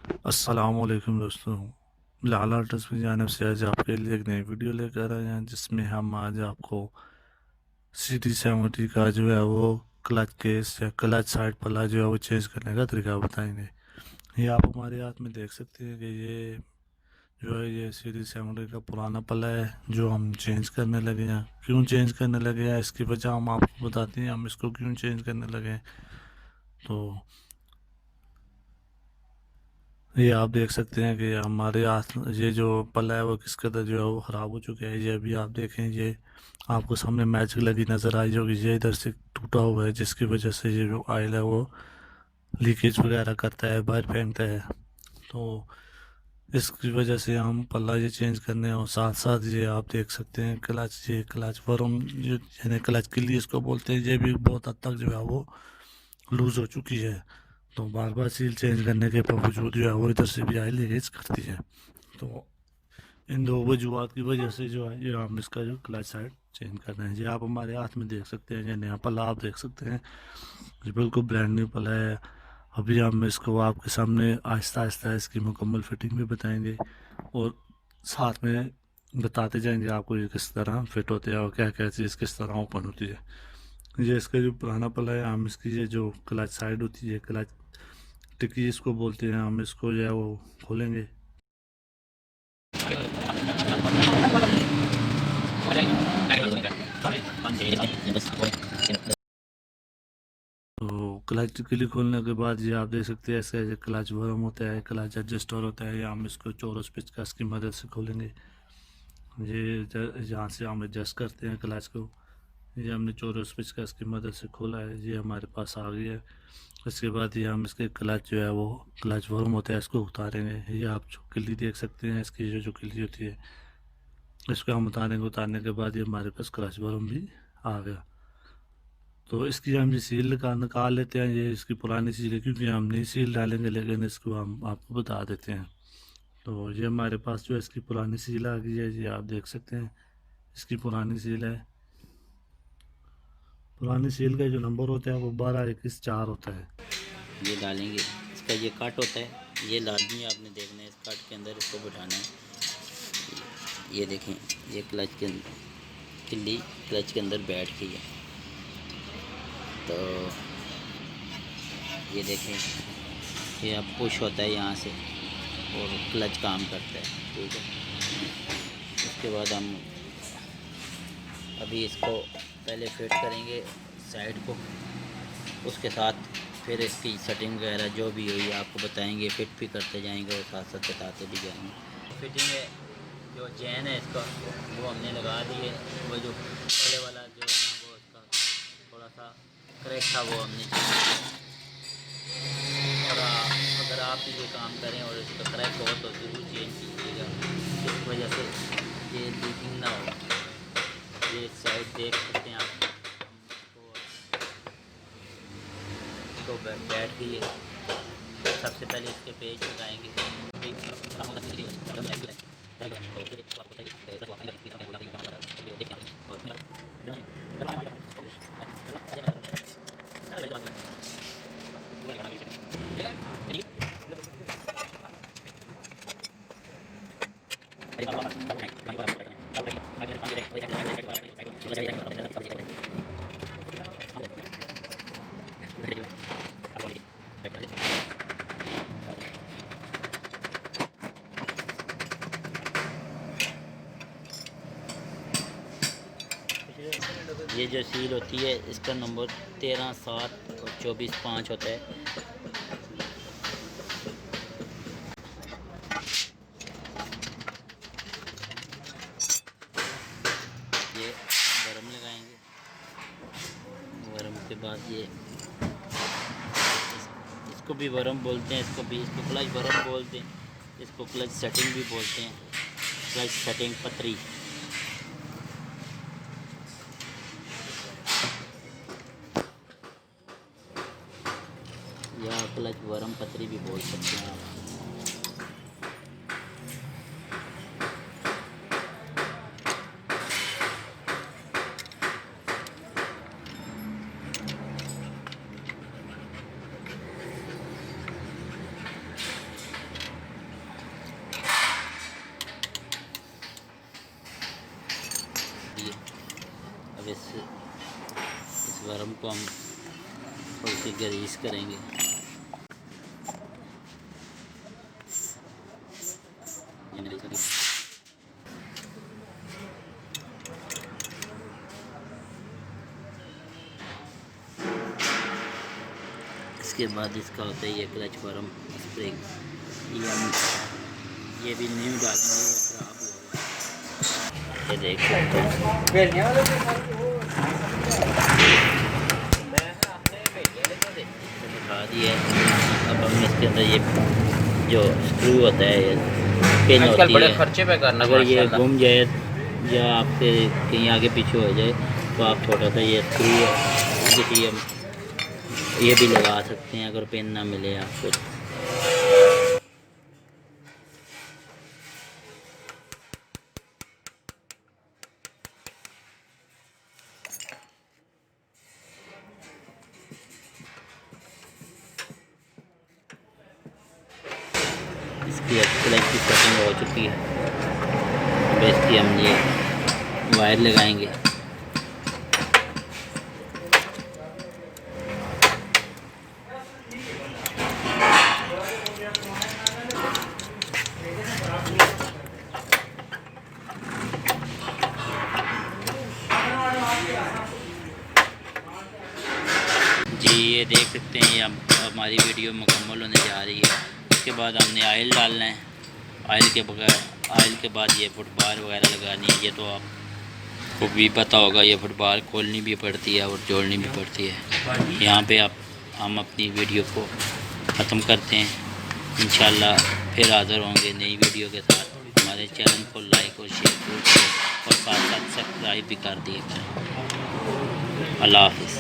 अस्सलामुअलैकुम दोस्तों। लाला आर्ट्स की जानिब से आज आपके लिए एक नई वीडियो लेकर आए हैं जिसमें हम आज आपको CD70 का जो है वो क्लच केस या क्लच साइड पल्ला जो है वो चेंज करने का तरीका बताएंगे। ये आप हमारे हाथ में देख सकते हैं कि ये जो है ये CD70 का पुराना पल्ला है जो हम चेंज करने लगे हैं। क्यों चेंज करने लगे हैं इसकी वजह हम आपको बताते हैं हम इसको क्यों चेंज करने लगे हैं। तो ये आप देख सकते हैं कि हमारे हाथ ये जो पल्ला है वो किस कदर जो है वो ख़राब हो चुका है। ये अभी आप देखें, ये आपको सामने मैजिक लगी नज़र आई होगी। ये इधर से टूटा हुआ है जिसकी वजह से ये जो ऑयल है वो लीकेज वगैरह करता है, बाहर फेंकता है। तो इसकी वजह से हम पल्ला ये चेंज करने और साथ साथ ये आप देख सकते हैं क्लच, ये क्लच वरम जो यानी क्लच के लिए इसको बोलते हैं, ये भी बहुत हद तक जो है वो लूज़ हो चुकी है। तो बार बार सील चेंज करने के बावजूद जो है वो इधर से भी ऑयल लीकेज करती है। तो इन दो वजूहत की वजह से जो है ये हम इसका जो क्लच साइड चेंज कर रहे हैं। ये आप हमारे हाथ में देख सकते हैं, ये नया पल्ला आप देख सकते हैं, ये बिल्कुल ब्रांड न्यू पल्ला है। अभी हम इसको आपके सामने आहिस्ता आहिस्ता इसकी मुकम्मल फिटिंग भी बताएंगे और साथ में बताते जाएंगे आपको ये किस तरह फिट होते हैं और क्या क्या चीज़ किस तरह ओपन होती है। ये इसका जो पुराना पल्ला है, हम इसकी ये जो क्लच साइड होती है, क्लच टिक्की इसको बोलते हैं, हम इसको जो है वो खोलेंगे। तो क्लच क्लिक खोलने के बाद ये आप देख सकते हैं ऐसे ऐसे क्लच वर्म होता है, क्लच एडजस्टर होता है, या हम इसको चोरस पेचकस की मदद से खोलेंगे। ये जहाँ से हम एडजस्ट करते हैं क्लच को, ये हमने चोरस पेचकस की मदद से खोला है, ये हमारे पास आ गया है। इसके बाद ये हम इसके क्लच जो है वो क्लच वर्म होता है इसको उतारेंगे। ये आप जो किल्ली देख सकते हैं, इसकी जो जो किल्ली होती है इसको हम उतारेंगे। उतारने के बाद ये हमारे पास क्लच वर्म भी आ गया। तो इसकी हम ये सील का निकाल लेते हैं, ये इसकी पुरानी सील है क्योंकि हम नई सील डालेंगे, लेकिन इसको हम आपको बता देते हैं। तो ये हमारे पास जो है इसकी पुरानी सील आ गई है, ये आप देख सकते हैं इसकी पुरानी सील है। पुरानी सील का जो नंबर होता है वो 1221 4 होता है। ये डालेंगे, इसका ये कट होता है, ये लाजमी आपने देखना है, इस कट के अंदर इसको बिठाना है। ये देखें, ये क्लच के किल्ली क्लच के अंदर बैठ गई है। तो ये देखें, ये अब पुश होता है यहाँ से और क्लच काम करता है, ठीक है। उसके बाद हम अभी इसको पहले फिट करेंगे साइड को, उसके साथ फिर इसकी सेटिंग वगैरह जो भी हुई आपको बताएंगे, फिट भी करते जाएंगे और साथ साथ बताते भी जाएंगे। फिटिंग है जो चैन है इसका वो हमने लगा दी है। वो जो पहले वाला जो है ना वो इसका थोड़ा सा क्रैक था, वो हमने चेंज किया। और अगर आप भी ये काम करें और इसका क्रैक हो तो ज़रूर चेंज कीजिएगा, इस वजह से ये लीकिंग ना हो। ये साइड देख सकते हैं आप, तो बैठ गई है। सबसे पहले इसके पेज लगाएंगे। ये जो सील होती है इसका नंबर 13, 7 और 24, 5 होता है। ये वर्म लगाएंगे, वर्म के बाद ये इसको भी वर्म बोलते हैं, इसको क्लच वर्म बोलते हैं, इसको क्लच सेटिंग भी बोलते हैं, क्लच सेटिंग पतरी या क्लच वर्म पतरी भी बोल सकते हैं आप। वर्म को हम थोड़ी सी ग्रीस करेंगे। इसके बाद इसका होता है ये क्लच वर्म स्प्रिंग, ये भी न्यू डालेंगे, वो खराब हुआ। ये देख सकते हैं दिखा दिया है। अब हम इसके अंदर ये जो स्क्रू होता है, ये पिन होती बड़े है, खर्चे पे करना, अगर ये गुम जाए या आपके कहीं आगे पीछे हो जाए तो आप छोटा सा ये स्क्रू है किसी ये भी लगा सकते हैं अगर पेन ना मिले आपको। इसकी क्लच की सेटिंग हो चुकी है। अब इसकी हम ये वायर लगाएंगे। जी ये देख सकते हैं, ये हमारी वीडियो मुकम्मल होने जा रही है। इसके बाद हमने ऑयल डालना है। ऑयल के बाद ये फुटबाल वगैरह लगानी है। ये तो आपको भी पता होगा, ये फुटबाल खोलनी भी पड़ती है और जोड़नी भी पड़ती है। यहाँ पे हम अपनी वीडियो को ख़त्म करते हैं। इंशाल्लाह फिर हाज़िर होंगे नई वीडियो के साथ। हमारे चैनल को लाइक और शेयर करें और साथ साथ सब्सक्राइब भी कर दिए। अल्लाह हाफ़िज़।